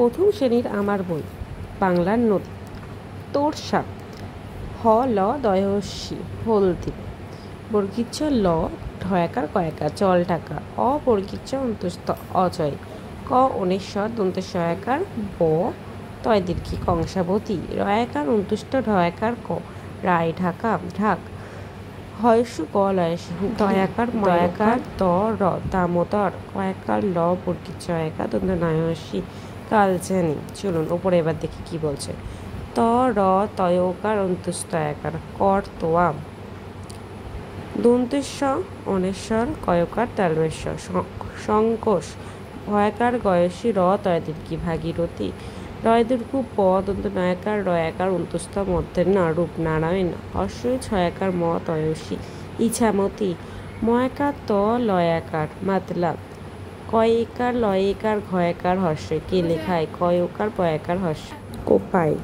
প্রথম শ্রেণীর আমার বই বাংলার নদী তোরসা হ ল দয়সী হলদি বর্গীচ্ছ ল ঢয়াকার কয়াকার জল ঢাকা অবর্গীচ্ছ অন্তুস্থ অজয় ক অনেশ্বর দন্তেশ্বয়াকার ব তয় দীর্ঘি কংসাবতী রয়াকার অন্তুষ্ট ঢয়াকার ক রায় ঢাকা ঢাক হয়সু ক লয়সী দয়াকার দ র দামোদর কয়াকার ল বর্গীচ্ছ একা দন্ত নয়সী কালজানি। চলুন ওপরে এবার দেখি কি বলছে। ত র তয়কার অন্তুস্তয়াকার কর তোয়া দন্তেশ্ব অনেশ্বর কয়কার তালবেশ্বর সংকোষ ভয়াকার গয়সী র তয় দীর্ঘি ভাগীরথী রয় দীর্ঘ প দন্ত নয়াকার রয়াকার অন্তুস্থ মধ্যের না রূপ নারায়ণ হর্ষই ছয়াকার ম তয়সী ইছামতি ময়াকার ত লয়াকার মাতলা কয়েকার লয়েকার ঘয়াকার হর্ষে কে লেখায় কয়কার পয়াকার হর্ষে কোপায়।